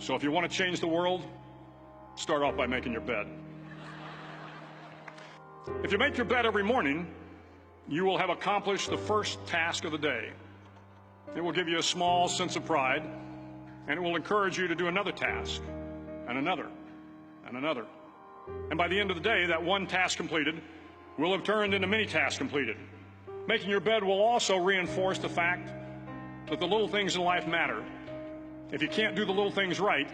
So if you want to change the world, start off by making your bed. If you make your bed every morning, you will have accomplished the first task of the day. It will give you a small sense of pride, and it will encourage you to do another task, and another, and another. And by the end of the day, that one task completed will have turned into many tasks completed. Making your bed will also reinforce the fact that the little things in life matter. If you can't do the little things right,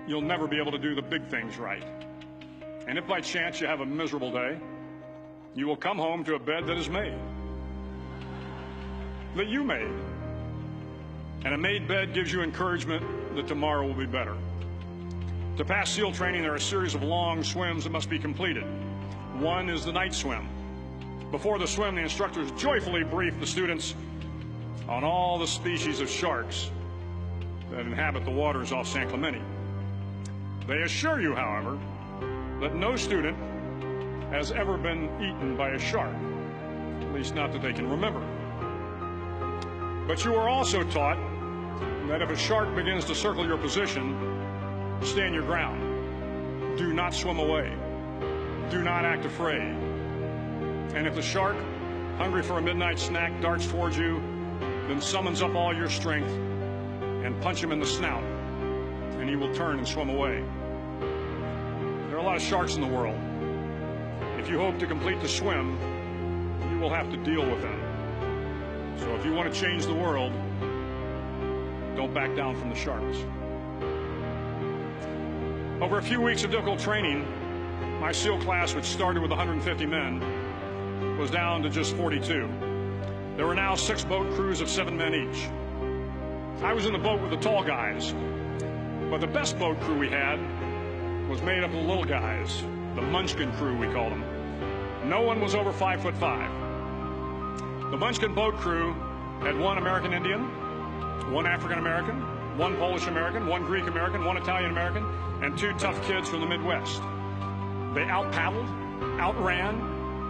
you'll never be able to do the big things right. And if by chance you have a miserable day, you will come home to a bed that is made, that you made. And a made bed gives you encouragement that tomorrow will be better. To pass SEAL training, there are a series of long swims that must be completed. One is the night swim. Before the swim, the instructors joyfully brief the students on all the species of sharks that inhabit the waters off San Clemente. They assure you, however, that no student has ever been eaten by a shark, at least not that they can remember. But you are also taught that if a shark begins to circle your position, stand your ground. Do not swim away. Do not act afraid. And if the shark, hungry for a midnight snack, darts towards you, then summons up all your strength and punch him in the snout, and he will turn and swim away. There are a lot of sharks in the world. If you hope to complete the swim, you will have to deal with them. So if you want to change the world, don't back down from the sharks. Over a few weeks of difficult training, my SEAL class, which started with 150 men, was down to just 42. There were now 6 boat crews of 7 men each. I was in the boat with the tall guys, but the best boat crew we had was made up of the little guys, the Munchkin crew, we called them. No one was over 5'5". The Munchkin boat crew had 1 American Indian, 1 African American, 1 Polish American, 1 Greek American, 1 Italian American, and 2 tough kids from the Midwest. They out-paddled, outran,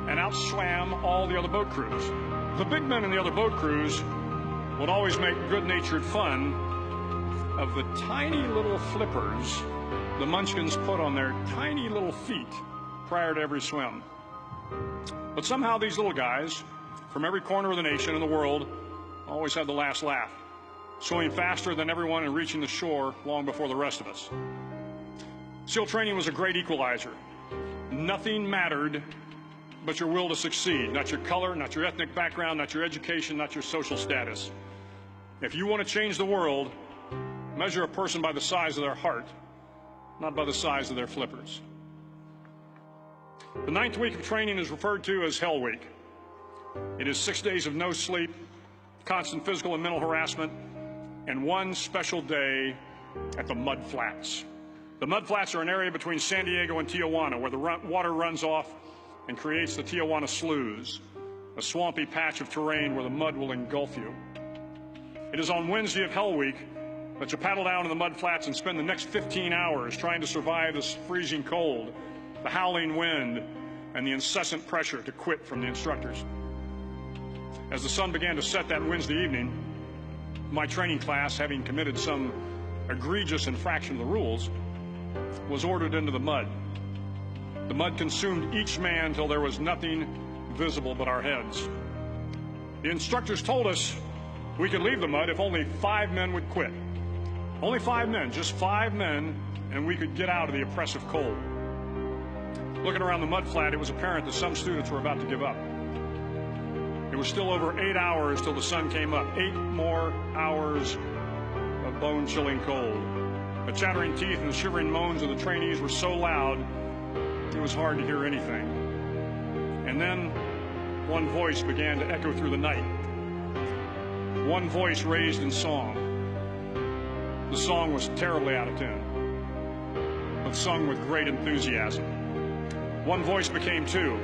and outswam all the other boat crews. The big men in the other boat crews would always make good-natured fun of the tiny little flippers the Munchkins put on their tiny little feet prior to every swim. But somehow these little guys from every corner of the nation and the world always had the last laugh, swimming faster than everyone and reaching the shore long before the rest of us. SEAL training was a great equalizer. Nothing mattered but your will to succeed, not your color, not your ethnic background, not your education, not your social status. If you want to change the world, measure a person by the size of their heart, not by the size of their flippers. The 9th week of training is referred to as Hell Week. It is 6 days of no sleep, constant physical and mental harassment, and 1 special day at the Mud Flats. The Mud Flats are an area between San Diego and Tijuana where the water runs off and creates the Tijuana Sloughs, a swampy patch of terrain where the mud will engulf you. It is on Wednesday of Hell Week that you paddle down to the Mud Flats and spend the next 15 hours trying to survive this freezing cold, the howling wind, and the incessant pressure to quit from the instructors. As the sun began to set that Wednesday evening, my training class, having committed some egregious infraction of the rules, was ordered into the mud. The mud consumed each man till there was nothing visible but our heads. The instructors told us we could leave the mud if only 5 men would quit. Only 5 men, just 5 men, and we could get out of the oppressive cold. Looking around the mud flat, it was apparent that some students were about to give up. It was still over 8 hours till the sun came up. 8 more hours of bone-chilling cold. The chattering teeth and the shivering moans of the trainees were so loud, it was hard to hear anything. And then one voice began to echo through the night. One voice raised in song. The song was terribly out of tune, but sung with great enthusiasm. One voice became 2,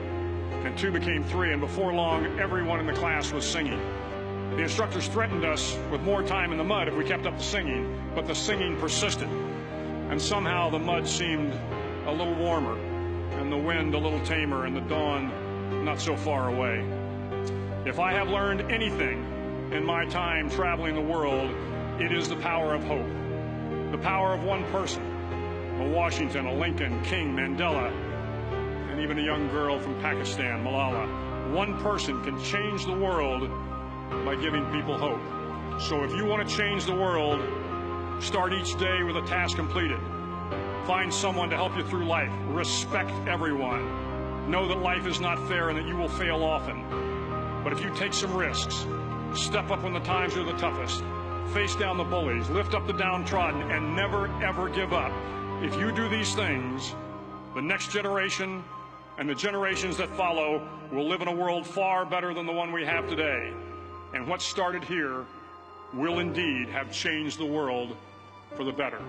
and 2 became 3, and before long, everyone in the class was singing. The instructors threatened us with more time in the mud if we kept up the singing, but the singing persisted, and somehow the mud seemed a little warmer, and the wind a little tamer, and the dawn not so far away. If I have learned anything in my time traveling the world, it is the power of hope. The the power of one person, a Washington, a Lincoln, King, Mandela, and even a young girl from Pakistan, Malala. One person can change the world by giving people hope. So if you want to change the world, start each day with a task completed. Find someone to help you through life. Respect everyone. Know that life is not fair and that you will fail often. But if you take some risks, step up when the times are the toughest, face down the bullies, lift up the downtrodden, and never, ever give up. If you do these things, the next generation and the generations that follow will live in a world far better than the one we have today. And what started here will indeed have changed the world for the better.